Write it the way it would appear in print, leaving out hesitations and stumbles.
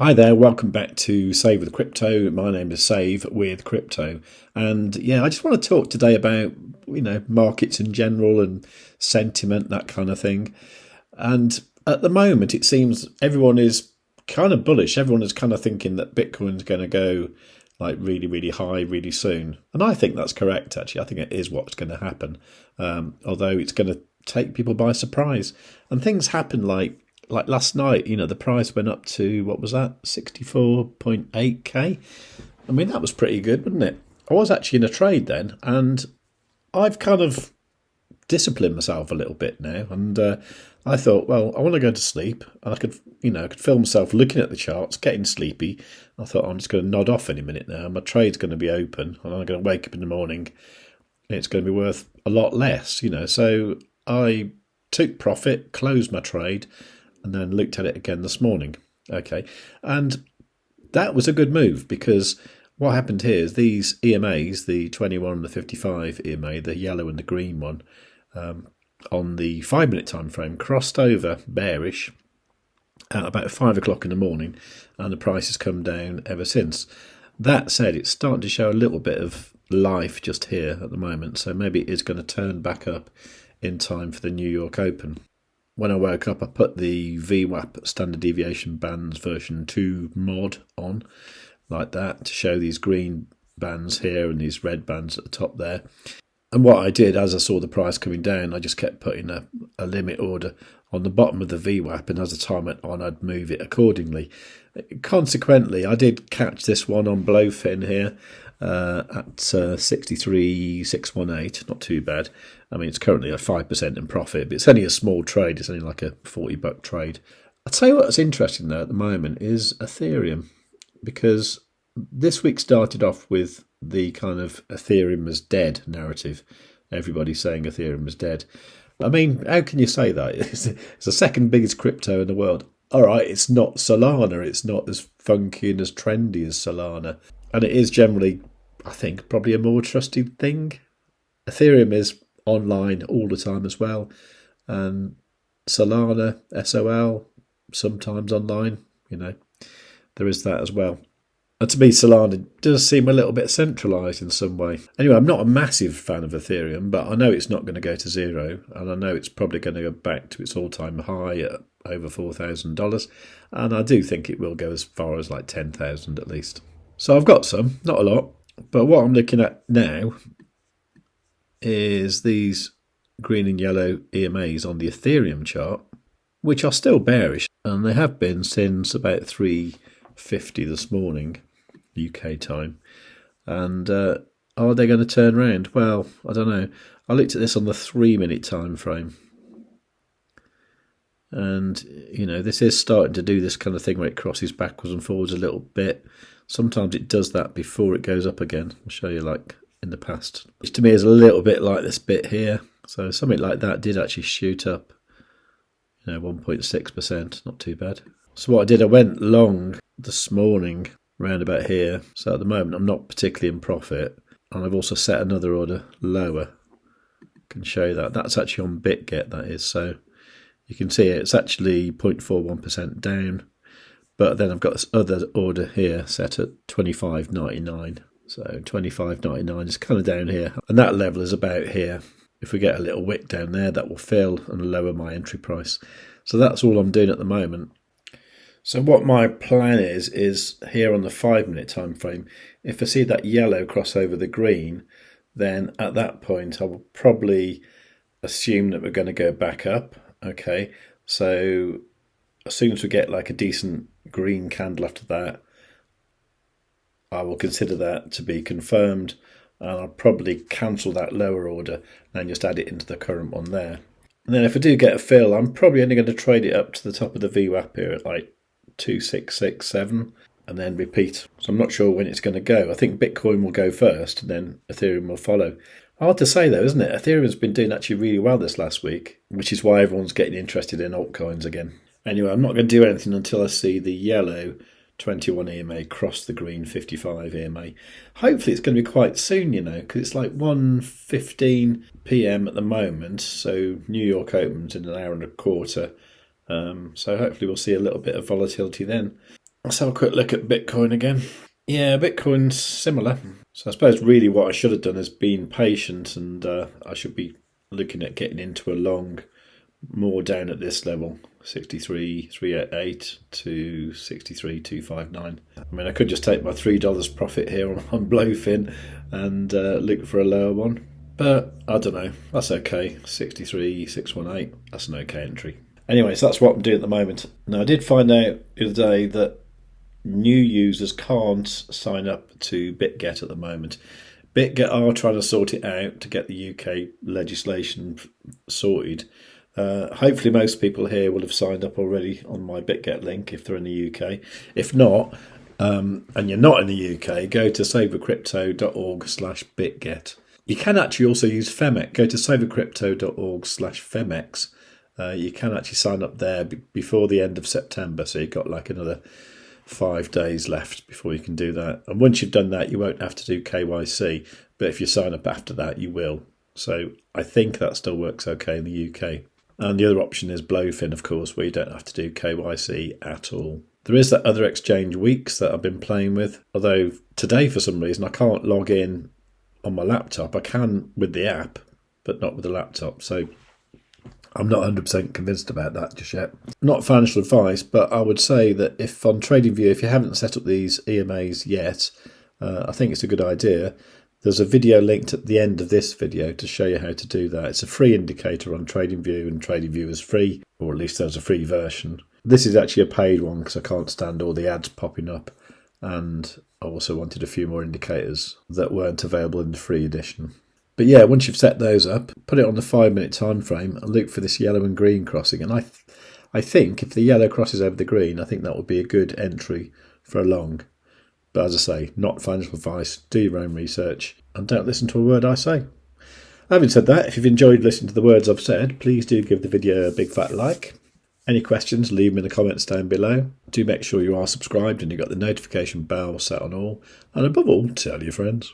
Hi there, welcome back to Save with Crypto. My name is Save with Crypto, and I just want to talk today about markets in general and sentiment, that kind of thing. And at the moment, it seems everyone is kind of bullish. Everyone is kind of thinking that Bitcoin's going to go like really, really high really soon, and I think that's correct. Actually, I think it is what's going to happen. Although it's going to take people by surprise, and things happen like last night, the price went up to, what was that, 64.8k? I mean, that was pretty good, wasn't it? I was actually in a trade then, and I've kind of disciplined myself a little bit now, and I thought, well, I want to go to sleep, and I could feel myself looking at the charts, getting sleepy. I thought, I'm just going to nod off any minute now. My trade's going to be open, and I'm going to wake up in the morning, and it's going to be worth a lot less, So I took profit, closed my trade, and then looked at it again this morning. Okay, and that was a good move, because what happened here is these EMAs, the 21 and the 55 EMA, the yellow and the green one, on the 5-minute time frame, crossed over bearish at about 5 o'clock in the morning, and the price has come down ever since. That said, it's starting to show a little bit of life just here at the moment, so maybe it is going to turn back up in time for the New York Open. When I woke up, I put the VWAP standard deviation bands version 2 mod on, like that, to show these green bands here and these red bands at the top there. And what I did, as I saw the price coming down, I just kept putting a limit order on the bottom of the VWAP, and as the time went on, I'd move it accordingly. Consequently, I did catch this one on Blofin here at 63,618, not too bad. I mean, it's currently at 5% in profit, but it's only a small trade. It's only like a $40 trade. I'll tell you what's interesting though at the moment is Ethereum, because this week started off with the kind of Ethereum is dead narrative. Everybody's saying Ethereum is dead. I mean, how can you say that? It's the second biggest crypto in the world. All right, it's not Solana. It's not as funky and as trendy as Solana. And it is generally, I think, probably a more trusted thing. Ethereum is online all the time as well. And Solana, SOL, sometimes online, there is that as well. And to me, Solana does seem a little bit centralised in some way. Anyway, I'm not a massive fan of Ethereum, but I know it's not going to go to zero, and I know it's probably going to go back to its all-time high at over $4,000, and I do think it will go as far as like 10,000 at least. So I've got some, not a lot, but what I'm looking at now is these green and yellow EMAs on the Ethereum chart, which are still bearish, and they have been since about 3:50 this morning, UK time. And are they going to turn around? Well, I don't know. I looked at this on the 3-minute time frame, and this is starting to do this kind of thing where it crosses backwards and forwards a little bit. Sometimes it does that before it goes up again. I'll show you like in the past, which to me is a little bit like this bit here. So something like that did actually shoot up 1.6%, not too bad. So what I did, I went long this morning round about here. So at the moment I'm not particularly in profit, and I've also set another order lower. I can show you that. That's actually on BitGet, that is. So you can see it's actually 0.41% down, but then I've got this other order here set at 25.99. So 25.99 is kind of down here, and that level is about here. If we get a little wick down there, that will fill and lower my entry price. So that's all I'm doing at the moment. So what my plan is here on the 5-minute time frame, if I see that yellow cross over the green, then at that point I will probably assume that we're going to go back up. Okay, so as soon as we get like a decent green candle after that, I will consider that to be confirmed, and I'll probably cancel that lower order and just add it into the current one there. And then if I do get a fill, I'm probably only going to trade it up to the top of the VWAP here at like 2667 and then repeat. So I'm not sure when it's going to go. I think Bitcoin will go first and then Ethereum will follow. Hard to say though, isn't it? Ethereum's been doing actually really well this last week, which is why everyone's getting interested in altcoins again. Anyway, I'm not going to do anything until I see the yellow 21 EMA cross the green 55 EMA. Hopefully it's going to be quite soon, because it's like 1:15 p.m. at the moment. So New York opens in an hour and a quarter. So hopefully we'll see a little bit of volatility then. Let's have a quick look at Bitcoin again. Yeah, Bitcoin's similar. So I suppose really what I should have done is been patient, and I should be looking at getting into a long more down at this level, 63,388 to 63,259. I mean, I could just take my $3 profit here on Blofin and look for a lower one. But I don't know, that's okay. 63,618, that's an okay entry. Anyway, so that's what I'm doing at the moment. Now, I did find out the other day that new users can't sign up to BitGet at the moment. BitGet are trying to sort it out to get the UK legislation sorted. Hopefully most people here will have signed up already on my BitGet link if they're in the UK. If not, and you're not in the UK, go to savewithcrypto.org/BitGet. You can actually also use Phemex. Go to savewithcrypto.org/Phemex. You can actually sign up there before the end of September, so you've got like another 5 days left before you can do that. And once you've done that, you won't have to do KYC, but if you sign up after that, you will. So I think that still works okay in the UK. And the other option is Blofin, of course, where you don't have to do KYC at all. There is that other exchange Weeks that I've been playing with, although today for some reason I can't log in on my laptop. I can with the app, but not with the laptop. So I'm not 100% convinced about that just yet. Not financial advice, but I would say that if on TradingView, if you haven't set up these EMAs yet, I think it's a good idea. There's a video linked at the end of this video to show you how to do that. It's a free indicator on TradingView, and TradingView is free, or at least there's a free version. This is actually a paid one because I can't stand all the ads popping up, and I also wanted a few more indicators that weren't available in the free edition. But yeah, once you've set those up, put it on the 5-minute time frame and look for this yellow and green crossing. And I think if the yellow crosses over the green, I think that would be a good entry for a long. But as I say, not financial advice. Do your own research and don't listen to a word I say. Having said that, if you've enjoyed listening to the words I've said, please do give the video a big fat like. Any questions, leave them in the comments down below. Do make sure you are subscribed and you've got the notification bell set on all. And above all, tell your friends.